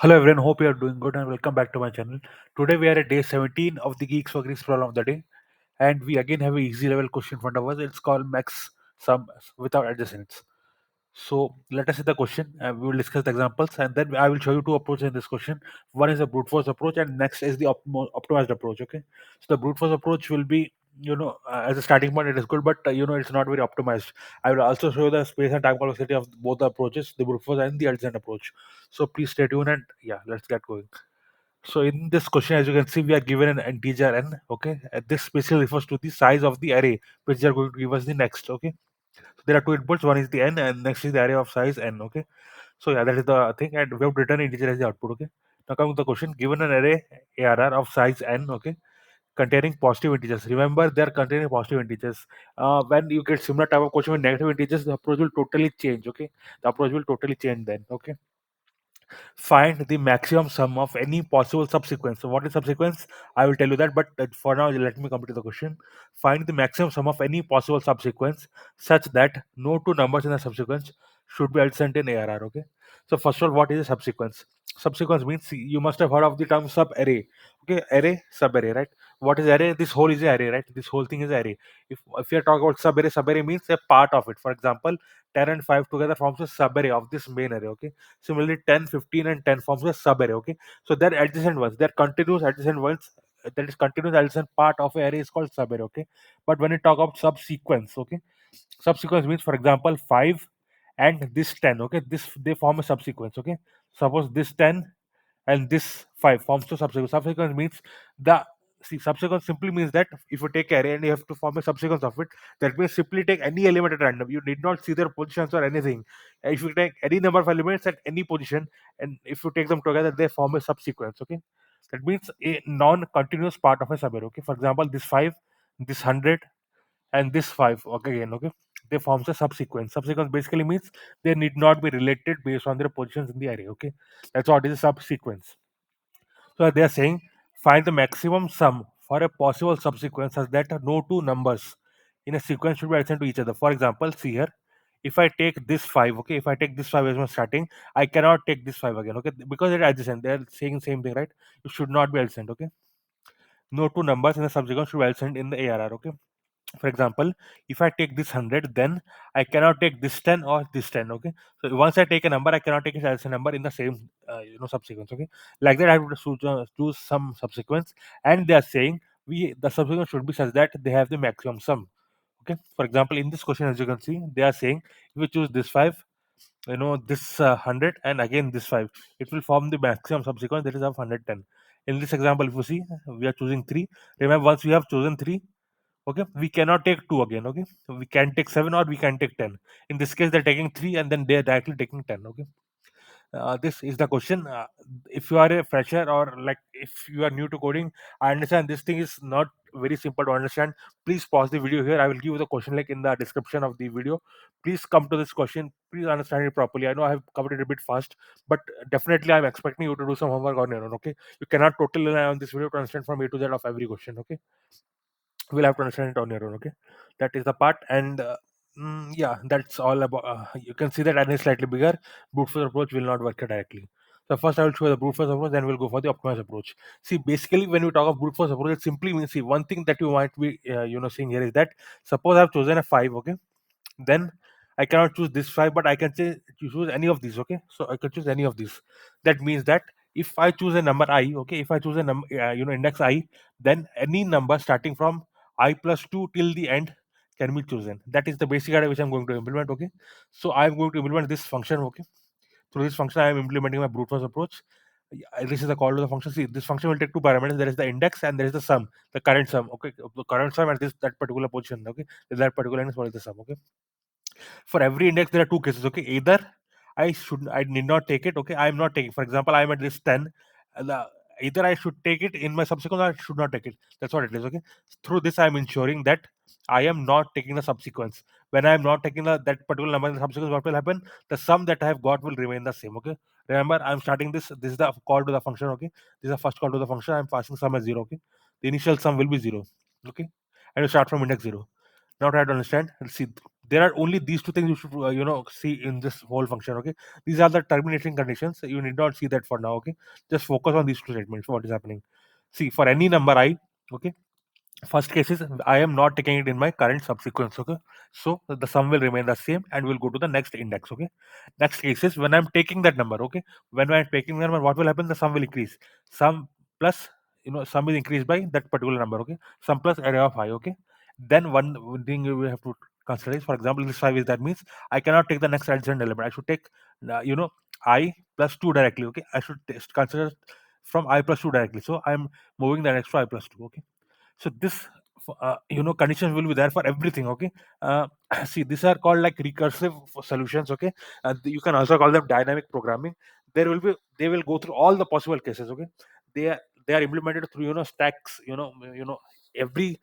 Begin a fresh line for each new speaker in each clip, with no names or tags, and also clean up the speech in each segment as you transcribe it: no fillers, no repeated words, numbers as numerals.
Hello everyone, hope you are doing good and welcome back to my channel. Today we are at day 17 of the Geeks for Greeks problem of the day, and we again have a easy level question in front of us. It's called max sum without adjacents. So let us see the question. We will discuss the examples, and then I will show you two approaches in this question. One is the brute force approach, and next is the optimized approach. Okay, so the brute force approach will be, as a starting point, it is good, but it's not very optimized. I will also show the space and time complexity of both the approaches, the brute force and the adjacent approach. So please stay tuned, and yeah, let's get going. So in this question, as you can see, we are given an integer n. Okay, and this basically refers to the size of the array which they are going to give us the next. Okay, there are two inputs. One is the n, and next is the array of size n. Okay, so yeah, that is the thing, and we have written integer as the output. Okay, now coming to the question, given an array arr of size n, okay, containing positive integers. Remember, they are containing positive integers. When you get similar type of question with negative integers, the approach will totally change. Okay, the approach will totally change then. Okay, find the maximum sum of any possible subsequence. So, what is subsequence? I will tell you that, but for now, let me complete the question. Find the maximum sum of any possible subsequence such that no two numbers in the subsequence should be adjacent in ARR. Okay. So, first of all, what is a subsequence? Subsequence means you must have heard of the term sub array. Okay, array, sub array, right? What is array? This whole is a array, right? This whole thing is array. If you are talking about sub array means a part of it. For example, 10 and 5 together forms a sub array of this main array. Okay, similarly, 10, 15, and 10 forms a sub-array. Okay, so they're adjacent ones. They're continuous adjacent ones. That is continuous adjacent part of an array is called sub-array. Okay, but when you talk about subsequence, okay, subsequence means, for example, 5 and this 10. Okay, this they form a subsequence. Okay, suppose this 10 and this 5 forms to subsequence. Subsequence means the subsequence simply means that if you take array and you have to form a subsequence of it, that means simply take any element at random. You need not see their positions or anything. If you take any number of elements at any position, and if you take them together, they form a subsequence. Okay, that means a non-continuous part of a subarray. Okay, for example, this 5, this 100, and this 5. Okay, again, okay, they forms a subsequence. Subsequence basically means they need not be related based on their positions in the array. Okay, that's what is a subsequence. So they are saying find the maximum sum for a possible subsequence such that no two numbers in a sequence should be adjacent to each other. For example, see here, if I take this 5, okay, if I take this 5 as my starting, I cannot take this 5 again, okay, because it's adjacent. They are saying same thing, right? It should not be adjacent, okay. No two numbers in a subsequence should be adjacent in the ARR, okay. For example, if I take this 100, then I cannot take this 10 or this 10. Okay, so once I take a number, I cannot take it as a number in the same subsequence. Okay, like that I would choose some subsequence, and they are saying we the subsequence should be such that they have the maximum sum. Okay, for example, in this question, as you can see, they are saying if we choose this 5, this 100, and again this 5, it will form the maximum subsequence, that is of 110. In this example, if you see, we are choosing 3. Remember, once we have chosen 3, okay, we cannot take 2 again. Okay, so we can take 7 or we can take 10. In this case, they're taking 3 and then they're directly taking 10. Okay, this is the question. If you are a fresher or like if you are new to coding, I understand this thing is not very simple to understand. Please pause the video here. I will give you the question like in the description of the video. Please come to this question. Please understand it properly. I know I have covered it a bit fast, but definitely I'm expecting you to do some homework on your own. Okay, you cannot totally rely on this video to understand from A to Z of every question. Okay, we'll have to understand it on your own. Okay, that is the part. And yeah, that's all about you can see that n is slightly bigger. Brute force approach will not work directly. So first I will show the brute force approach, then we'll go for the optimized approach. See, basically when we talk of brute force approach, it simply means, see, one thing that you might be seeing here is that suppose I've chosen a 5. Okay, then I cannot choose this 5, but I can say choose any of these. Okay, so I can choose any of these. That means that if I choose a number I, okay, if I choose a number, index I, then any number starting from I plus 2 till the end can be chosen. That is the basic idea which I'm going to implement. Okay, so I'm going to implement this function. Okay, through this function I am implementing my brute force approach. This is the call to the function. See, this function will take two parameters. There is the index and there is the sum, the current sum. Okay, the current sum at this that particular position. Okay, that particular index, what is the sum? Okay, for every index there are two cases. Okay, either I need not take it. Okay, I am not taking, for example, I am at this 10. Either I should take it in my subsequence or I should not take it. That's what it is. Okay, through this I am ensuring that I am not taking the subsequence. When I am not taking that particular number in the subsequence, what will happen? The sum that I have got will remain the same. Okay, remember, I'm starting this is the call to the function. Okay, this is the first call to the function. I'm passing sum as 0. Okay, the initial sum will be 0. Okay, and you start from index 0. Now try to understand. Let's see. There are only these two things you should see in this whole function. Okay, these are the terminating conditions. You need not see that for now. Okay, just focus on these two statements. What is happening? See, for any number I, okay, first case is I am not taking it in my current subsequence. Okay, so the sum will remain the same and we'll go to the next index. Okay, next case is when I'm taking that number. Okay, when I'm taking the number, what will happen? The sum will increase. Sum plus, sum is increased by that particular number. Okay, sum plus array of I. Okay, then one thing you will have to consider is, for example, this 5 is, that means I cannot take the next adjacent element. I should take I plus 2 directly. Okay, I should consider from I plus 2 directly. So I'm moving the next to I plus 2. Okay, so this conditions will be there for everything. Okay, uh, see, these are called like recursive solutions. Okay, you can also call them dynamic programming. They will go through all the possible cases. Okay, they are implemented through stacks. Every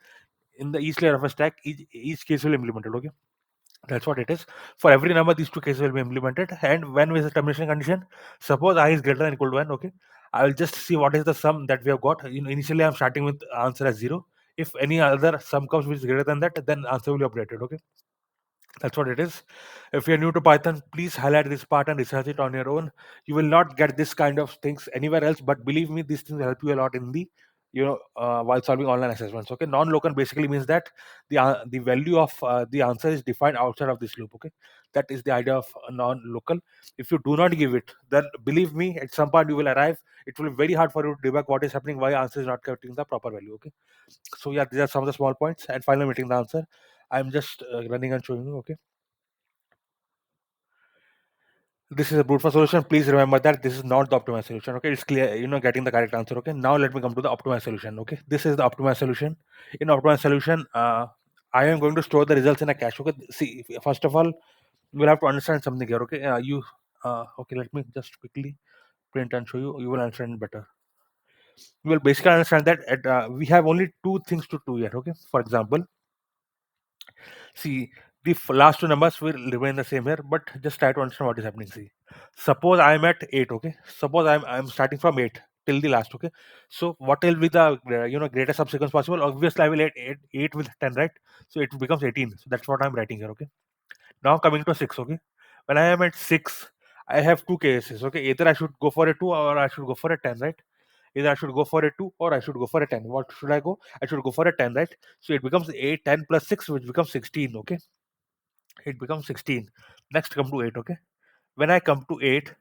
in the each layer of a stack, each case will be implemented. Okay, that's what it is. For every number, these two cases will be implemented. And when is the termination condition? Suppose I is greater than equal to 1. Okay, I will just see what is the sum that we have got. Initially I'm starting with answer as 0. If any other sum comes which is greater than that, then answer will be updated. Okay, that's what it is. If you're new to Python, please highlight this part and research it on your own. You will not get this kind of things anywhere else, but believe me, these things will help you a lot in the while solving online assessments. Okay, non-local basically means that the value of the answer is defined outside of this loop. Okay, that is the idea of non-local. If you do not give it, then believe me, at some point you will arrive. It will be very hard for you to debug what is happening, why answer is not getting the proper value. Okay, so yeah, these are some of the small points, and finally meeting the answer. I'm just running and showing you. Okay, this is a brute force solution. Please remember that this is not the optimized solution. Okay, it's clear, getting the correct answer. Okay, now let me come to the optimized solution. Okay, this is the optimized solution. In optimized solution, I am going to store the results in a cache. Okay, see, first of all, we'll have to understand something here. Okay, okay, let me just quickly print and show you. You will understand better. You will basically understand that we have only two things to do here. Okay, for example, see, the last two numbers will remain the same here, but just try to understand what is happening. See, suppose I'm at 8. Okay, suppose I'm starting from 8 till the last. Okay, so what will be the greatest subsequence possible? Obviously, I will add 8 with 10, right? So it becomes 18. So that's what I'm writing here. Okay, now coming to 6. Okay, when I am at 6, I have two cases. Okay, either I should go for a 2 or I should go for a 10, right? Either I should go for a 2 or I should go for a 10. What should I go? I should go for a 10, right? So it becomes 8, 10 plus 6, which becomes 16. Okay, it becomes 16. Next, come to 8. Okay, when I come to 8,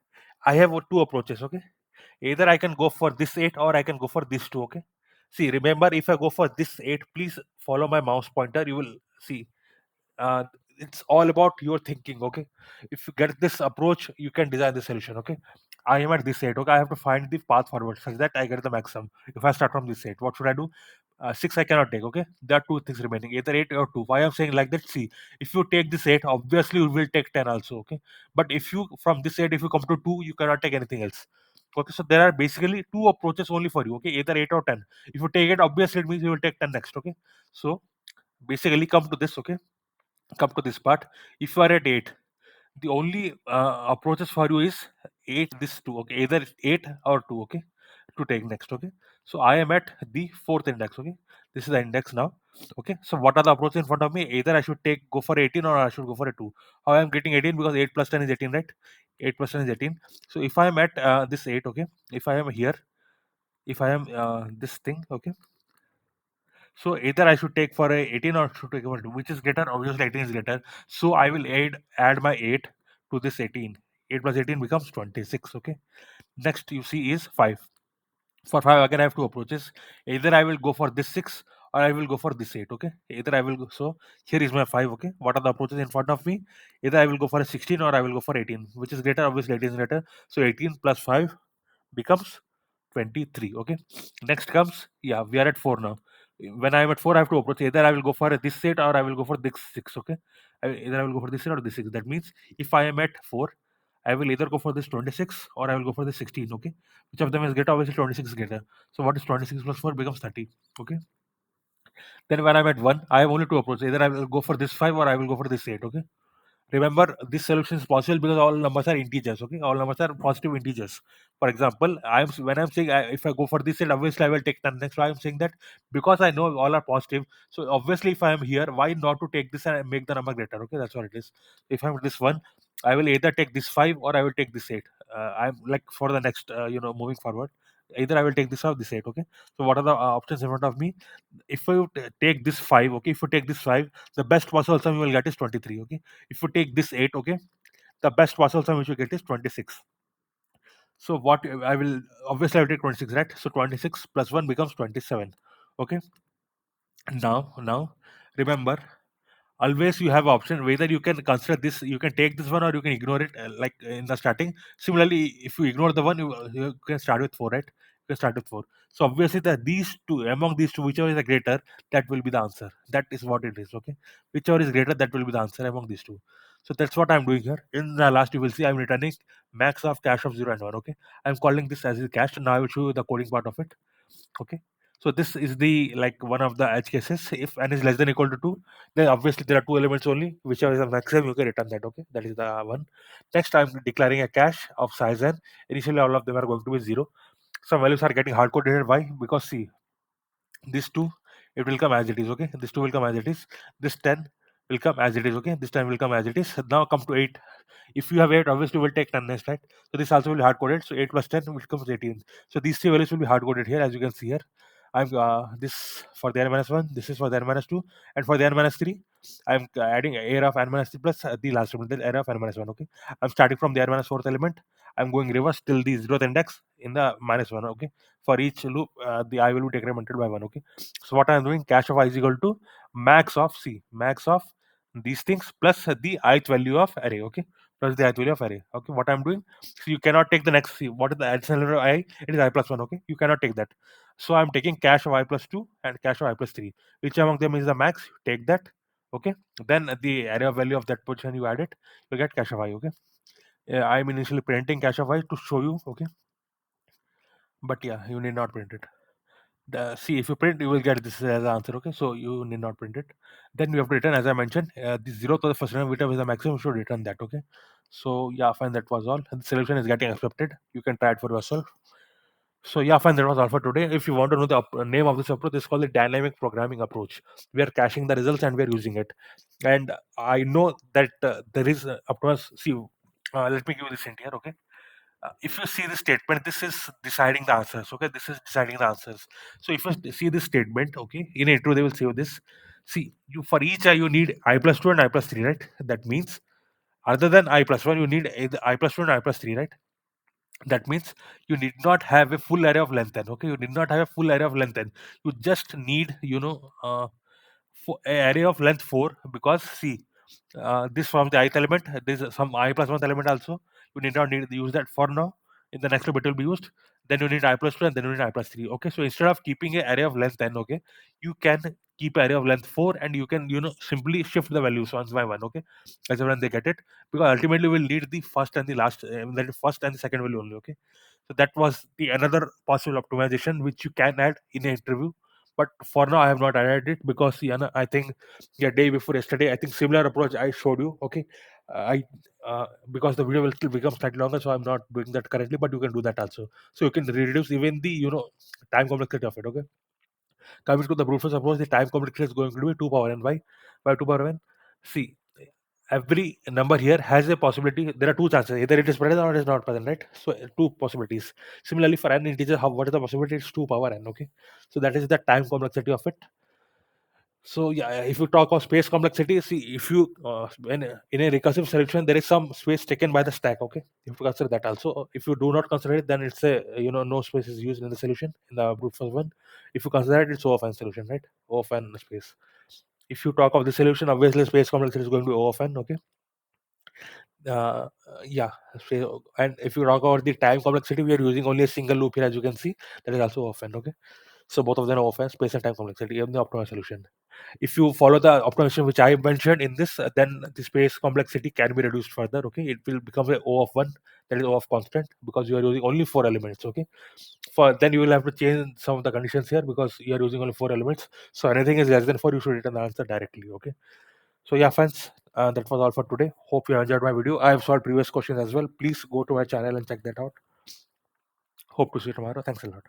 I have two approaches. Okay, either I can go for this 8 or I can go for this 2. Okay, see, remember, if I go for this 8, please follow my mouse pointer. You will see, uh, it's all about your thinking. Okay, if you get this approach, you can design the solution. Okay, I am at this state. Okay, I have to find the path forward such that I get the maximum. If I start from this state, what should I do? 6 I cannot take. Okay, there are two things remaining, either 8 or 2. Why I'm saying like that? See, if you take this 8, obviously you will take 10 also. Okay, but if you from this 8, if you come to 2, you cannot take anything else. Okay, so there are basically two approaches only for you. Okay, either 8 or 10. If you take it, obviously it means you will take 10 next. Okay, so basically come to this. Okay, come to this part. If you are at 8, the only approaches for you is 8 this 2. Okay, either 8 or 2. Okay, to take next. Okay, so I am at the fourth index. Okay, this is the index now. Okay, so what are the approaches in front of me? Either I should go for 18 or I should go for a 2. How I am getting 18? Because 8 plus 10 is 18, right? 8 plus 10 is 18. So if I am at this 8. Okay, if I am here, if I am this thing. Okay, so either I should take for a 18 or should take for 2, which is greater. Obviously, 18 is greater. So I will add my 8 to this 18. 8 plus 18 becomes 26. Okay. Next you see is 5. For 5 again I have two approaches. Either I will go for this 6 or I will go for this 8. Okay. Either I will go. So here is my 5. Okay. What are the approaches in front of me? Either I will go for a 16 or I will go for 18, which is greater. Obviously 18 is greater. So 18 plus 5 becomes 23. Okay, next comes, yeah, we are at 4 now. When I am at 4, I have to approach, either I will go for this set or I will go for this 6. Okay, either I will go for this set or this 6. That means if I am at 4, I will either go for this 26 or I will go for this 16. Okay, which of them is greater? Obviously 26 is greater. So what is 26 plus 4 becomes 30. Okay, then when I'm at 1, I have only two approaches, either I will go for this 5 or I will go for this 8. Okay, Remember, this solution is possible because all numbers are integers. Okay, all numbers are positive integers. For example, when I'm saying if I go for this, then obviously I will take the next. So I'm saying that because I know all are positive. So obviously, if I am here, why not to take this and make the number greater? Okay, that's what it is. If I'm this one, I will either take this 5 or I will take this 8. I'm like for the next, moving forward. Either I will take this or this 8. Okay. So what are the options in front of me? If you take this 5, okay, if you take this 5, the best possible sum you will get is 23. Okay. If you take this 8, okay, the best possible sum which you get is 26. So what I will, obviously I will take 26, right? So 26 plus 1 becomes 27. Okay. Now remember, always you have option whether you can consider this, you can take this one or you can ignore it, like in the starting. Similarly, if you ignore the one, you can start with 4, right? You can start with 4. So obviously these two, among these two, whichever is the greater, that will be the answer. That is what it is. Okay, whichever is greater, that will be the answer among these two. So that's what I'm doing here. In the last, you will see I'm returning max of cache of 0 and 1. Okay, I'm calling this as a cache. Now I will show you the coding part of it. Okay, so this is the, like, one of the edge cases. If n is less than equal to 2, then obviously there are two elements only, whichever is the maximum you can return that. Okay, that is the one. Next, I'm declaring a cache of size n. Initially all of them are going to be 0. Some values are getting hard coded here. Why? Because see, this 2, it will come as it is. Okay, this 2 will come as it is. This 10 will come as it is. Okay, this 10 will come as it is. Now come to 8. If you have 8, obviously we'll take 10 next, right? So this also will be hard coded. So 8 plus 10 will becomes 18. So these three values will be hard coded here, as you can see here. I'm this for the n minus 1, this is for the n minus 2, and for the n minus 3, I'm adding air of n minus 3 plus the last element, the air of n minus 1. Okay, I'm starting from the n minus 4th element. I'm going reverse till the 0th index in the minus 1. Okay, for each loop, the I will be decremented by 1. Okay, so what I'm doing, cache of I is equal to max of max of these things plus the ith value of array. Okay, plus the ith value of array. Okay, what I'm doing, so you cannot take the next, see what is the additional I, it is I plus 1. Okay, you cannot take that. So I'm taking cache of I plus 2 and cache of I plus 3. Which among them is the max? You take that. Okay, then the array of value of that position you add it, you get cache of I. Okay, I'm initially printing cache of I to show you. Okay, but yeah, you need not print it. See, if you print, you will get this as the answer. Okay, so you need not print it. Then you have to return, as I mentioned, the 0th to the first element, whichever is the maximum, you should return that. Okay, so yeah, fine, that was all. The solution is getting accepted. You can try it for yourself. So yeah, fine. That was all for today. If you want to know the name of this approach, it's called the dynamic programming approach. We are caching the results and we are using it. And I know that there is up to us. See, let me give you this hint here. Okay, if you see the statement, this is deciding the answers. Okay, this is deciding the answers. So if you see this statement, okay, in intro they will say this. See, you for each I you need I plus 2 and I plus 3, right? That means other than I plus 1, you need either I plus 2 and I plus 3, right? That means you need not have a full array of length n. Okay, you need not have a full array of length n. You just need, for a array of length 4, because see, this from the ith element, there's some I plus 1 element also. You need not need to use that for now. In the next step it will be used. Then you need I plus 2 and then you need I plus 3. Okay, so instead of keeping an array of length n, okay, you can keep array of length 4, and you can, simply shift the values one by one. Okay, as and when they get it, because ultimately we'll need the first and the last, the first and the second value only. Okay, so that was the another possible optimization which you can add in an interview. But for now I have not added it because, I think, yeah, day before yesterday, I think similar approach I showed you. Okay, I because the video will still become slightly longer, so I'm not doing that currently, but you can do that also. So you can reduce even the, time complexity of it. Okay, coming to the brute force approach, the time complexity is going to be 2 power n. By 2 power n, see, every number here has a possibility. There are two chances: either it is present or it is not present, right? So two possibilities. Similarly, for n integer, what is the possibility? It's 2 power n. Okay, so that is the time complexity of it. So yeah, if you talk of space complexity, see, if you when in a recursive solution there is some space taken by the stack. Okay, you have to consider that also. If you do not consider it, then it's a, no space is used in the solution in the brute force one. If you consider it, it's O of n solution, right? O of n space. If you talk of the solution, obviously space complexity is going to be O of n. Okay, uh, yeah. And if you talk about the time complexity, we are using only a single loop here, as you can see. That is also O of n. Okay, so both of them are O of n, space and time complexity in the optimal solution. If you follow the optimization which I mentioned in this, then the space complexity can be reduced further. Okay, it will become a O of 1, that is O of constant, because you are using only 4 elements. Okay, for then you will have to change some of the conditions here because you are using only 4 elements. So anything is less than 4, you should return the answer directly. Okay, so yeah, friends, That was all for today. Hope you enjoyed my video. I have solved previous questions as well. Please go to my channel and check that out. Hope to see you tomorrow. Thanks a lot.